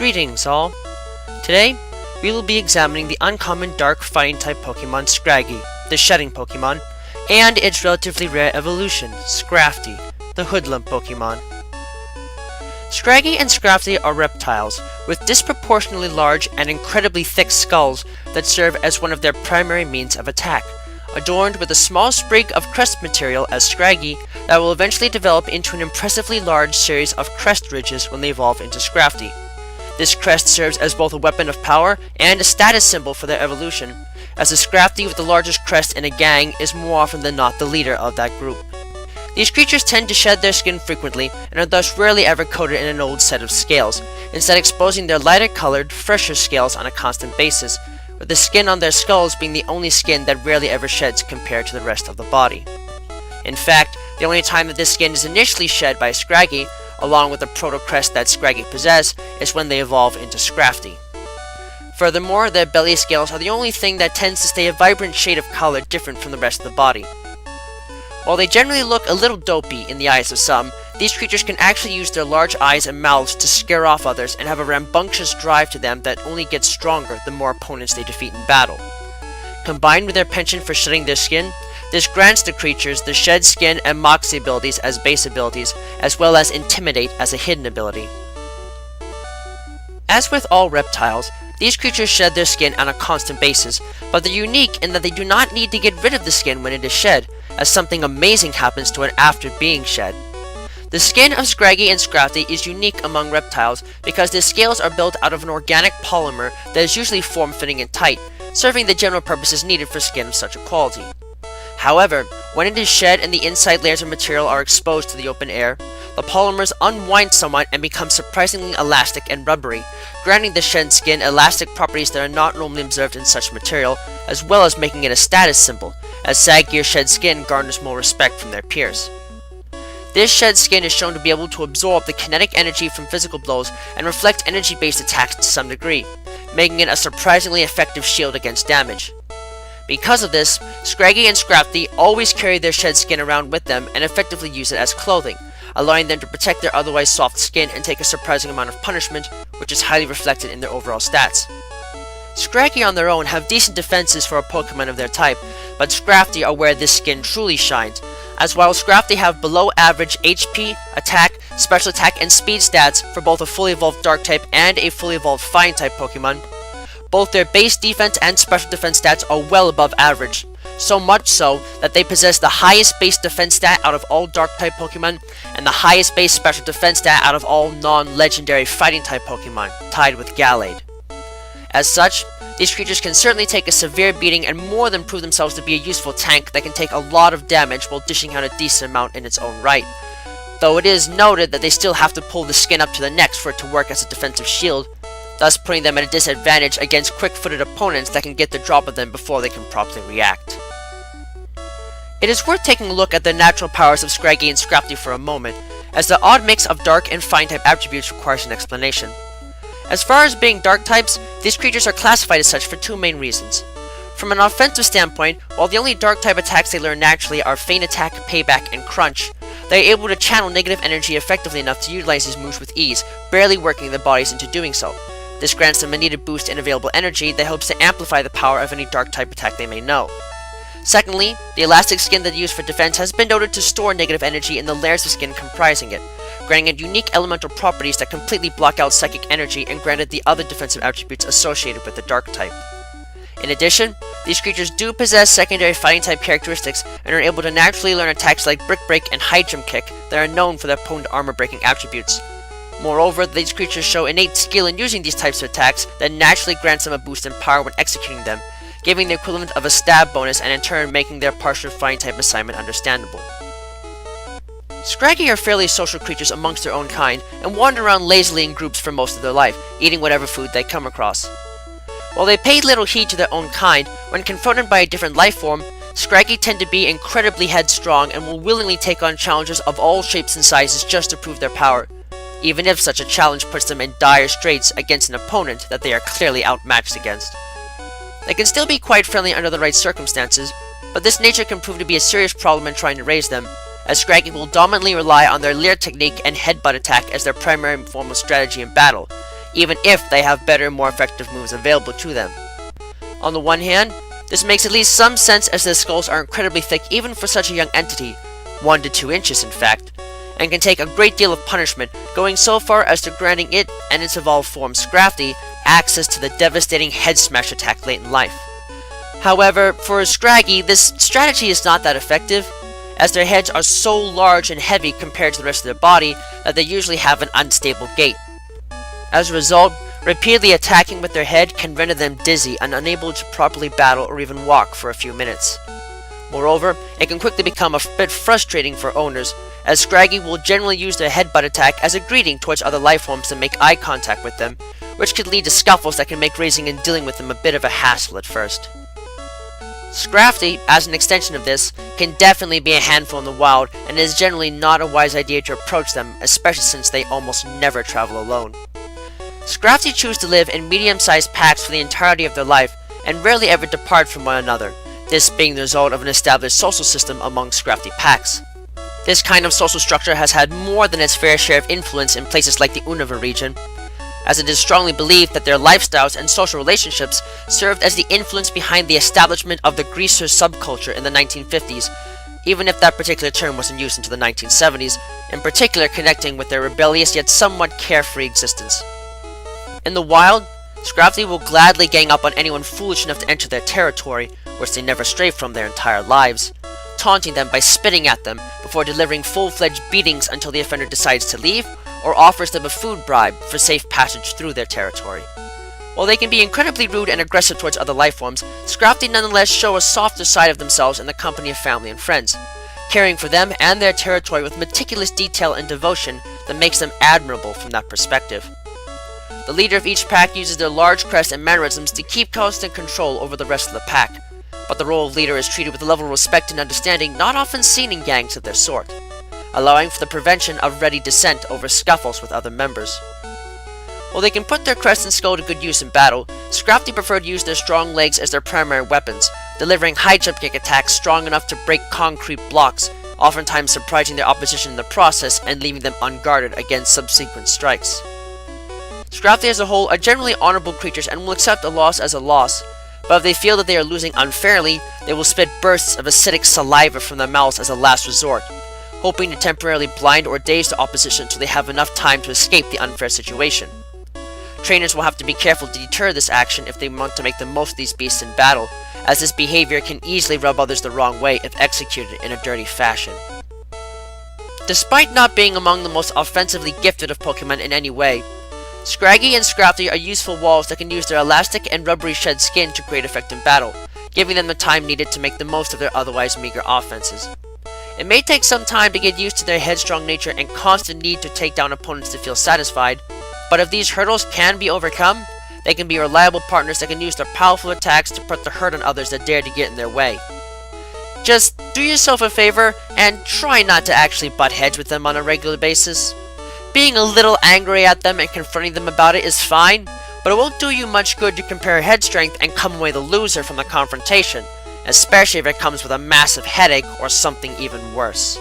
Greetings all! Today, we will be examining the uncommon dark fighting type Pokemon Scraggy, the Shedding Pokémon, and its relatively rare evolution, Scrafty, the Hoodlum Pokémon. Scraggy and Scrafty are reptiles, with disproportionately large and incredibly thick skulls that serve as one of their primary means of attack, adorned with a small sprig of crest material as Scraggy that will eventually develop into an impressively large series of crest ridges when they evolve into Scrafty. This crest serves as both a weapon of power and a status symbol for their evolution, as the Scrafty with the largest crest in a gang is more often than not the leader of that group. These creatures tend to shed their skin frequently and are thus rarely ever coated in an old set of scales, instead exposing their lighter colored, fresher scales on a constant basis, with the skin on their skulls being the only skin that rarely ever sheds compared to the rest of the body. In fact, the only time that this skin is initially shed by Scraggy, along with the proto-crest that Scraggy possess, is when they evolve into Scrafty. Furthermore, their belly scales are the only thing that tends to stay a vibrant shade of color different from the rest of the body. While they generally look a little dopey in the eyes of some, these creatures can actually use their large eyes and mouths to scare off others and have a rambunctious drive to them that only gets stronger the more opponents they defeat in battle. Combined with their penchant for shedding their skin, this grants the creatures the Shed Skin and Moxie abilities as base abilities, as well as Intimidate as a hidden ability. As with all reptiles, these creatures shed their skin on a constant basis, but they're unique in that they do not need to get rid of the skin when it is shed, as something amazing happens to it after being shed. The skin of Scraggy and Scrafty is unique among reptiles because their scales are built out of an organic polymer that is usually form-fitting and tight, serving the general purposes needed for skin of such a quality. However, when it is shed and the inside layers of material are exposed to the open air, the polymers unwind somewhat and become surprisingly elastic and rubbery, granting the shed skin elastic properties that are not normally observed in such material, as well as making it a status symbol, as saggier shed skin garners more respect from their peers. This shed skin is shown to be able to absorb the kinetic energy from physical blows and reflect energy-based attacks to some degree, making it a surprisingly effective shield against damage. Because of this, Scraggy and Scrafty always carry their shed skin around with them and effectively use it as clothing, allowing them to protect their otherwise soft skin and take a surprising amount of punishment, which is highly reflected in their overall stats. Scraggy on their own have decent defenses for a Pokemon of their type, but Scrafty are where this skin truly shines, as while Scrafty have below average HP, attack, special attack, and speed stats for both a fully evolved Dark type and a fully evolved Fire type Pokemon, both their base defense and special defense stats are well above average, so much so that they possess the highest base defense stat out of all Dark type Pokemon and the highest base special defense stat out of all non-legendary fighting type Pokemon, tied with Gallade. As such, these creatures can certainly take a severe beating and more than prove themselves to be a useful tank that can take a lot of damage while dishing out a decent amount in its own right, though it is noted that they still have to pull the skin up to the necks for it to work as a defensive shield, thus putting them at a disadvantage against quick-footed opponents that can get the drop of them before they can promptly react. It is worth taking a look at the natural powers of Scraggy and Scrafty for a moment, as the odd mix of Dark and Fire type attributes requires an explanation. As far as being Dark types, these creatures are classified as such for two main reasons. From an offensive standpoint, while the only Dark type attacks they learn naturally are Feint Attack, Payback, and Crunch, they are able to channel negative energy effectively enough to utilize these moves with ease, barely working their bodies into doing so. This grants them a needed boost in available energy that helps to amplify the power of any Dark type attack they may know. Secondly, the elastic skin that they use for defense has been noted to store negative energy in the layers of skin comprising it, granting it unique elemental properties that completely block out psychic energy and granted the other defensive attributes associated with the Dark type. In addition, these creatures do possess secondary fighting type characteristics and are able to naturally learn attacks like Brick Break and High Jump Kick that are known for their potent armor breaking attributes. Moreover, these creatures show innate skill in using these types of attacks that naturally grants them a boost in power when executing them, giving the equivalent of a stab bonus and in turn making their partial fighting type assignment understandable. Scraggy are fairly social creatures amongst their own kind and wander around lazily in groups for most of their life, eating whatever food they come across. While they pay little heed to their own kind, when confronted by a different life form, Scraggy tend to be incredibly headstrong and will willingly take on challenges of all shapes and sizes just to prove their power, even if such a challenge puts them in dire straits against an opponent that they are clearly outmatched against. They can still be quite friendly under the right circumstances, but this nature can prove to be a serious problem in trying to raise them, as Scraggy will dominantly rely on their leer technique and headbutt attack as their primary form of strategy in battle, even if they have better and more effective moves available to them. On the one hand, this makes at least some sense as their skulls are incredibly thick even for such a young entity, 1 to 2 inches in fact, and can take a great deal of punishment, going so far as to granting it and its evolved form Scrafty access to the devastating head smash attack late in life. However, for a Scraggy, this strategy is not that effective, as their heads are so large and heavy compared to the rest of their body that they usually have an unstable gait. As a result, repeatedly attacking with their head can render them dizzy and unable to properly battle or even walk for a few minutes. Moreover, it can quickly become a bit frustrating for owners, as Scraggy will generally use their headbutt attack as a greeting towards other lifeforms that make eye contact with them, which could lead to scuffles that can make raising and dealing with them a bit of a hassle at first. Scrafty, as an extension of this, can definitely be a handful in the wild, and it is generally not a wise idea to approach them, especially since they almost never travel alone. Scrafty choose to live in medium-sized packs for the entirety of their life, and rarely ever depart from one another, this being the result of an established social system among Scrafty packs. This kind of social structure has had more than its fair share of influence in places like the Unova region, as it is strongly believed that their lifestyles and social relationships served as the influence behind the establishment of the greaser subculture in the 1950s, even if that particular term wasn't used until the 1970s, in particular connecting with their rebellious yet somewhat carefree existence. In the wild, Scrafty will gladly gang up on anyone foolish enough to enter their territory, which they never stray from their entire lives, taunting them by spitting at them before delivering full-fledged beatings until the offender decides to leave, or offers them a food bribe for safe passage through their territory. While they can be incredibly rude and aggressive towards other lifeforms, Scrafty nonetheless show a softer side of themselves in the company of family and friends, caring for them and their territory with meticulous detail and devotion that makes them admirable from that perspective. The leader of each pack uses their large crest and mannerisms to keep constant control over the rest of the pack, but the role of leader is treated with a level of respect and understanding not often seen in gangs of their sort, allowing for the prevention of ready dissent over scuffles with other members. While they can put their crest and skull to good use in battle, Scrafty prefer to use their strong legs as their primary weapons, delivering high jump kick attacks strong enough to break concrete blocks, oftentimes surprising their opposition in the process and leaving them unguarded against subsequent strikes. Scrafty as a whole are generally honorable creatures and will accept a loss as a loss, but if they feel that they are losing unfairly, they will spit bursts of acidic saliva from their mouths as a last resort, hoping to temporarily blind or daze the opposition until they have enough time to escape the unfair situation. Trainers will have to be careful to deter this action if they want to make the most of these beasts in battle, as this behavior can easily rub others the wrong way if executed in a dirty fashion. Despite not being among the most offensively gifted of Pokemon in any way, Scraggy and Scrafty are useful walls that can use their elastic and rubbery shed skin to great effect in battle, giving them the time needed to make the most of their otherwise meager offenses. It may take some time to get used to their headstrong nature and constant need to take down opponents to feel satisfied, but if these hurdles can be overcome, they can be reliable partners that can use their powerful attacks to put the hurt on others that dare to get in their way. Just do yourself a favor and try not to actually butt heads with them on a regular basis. Being a little angry at them and confronting them about it is fine, but it won't do you much good to compare head strength and come away the loser from the confrontation, especially if it comes with a massive headache or something even worse.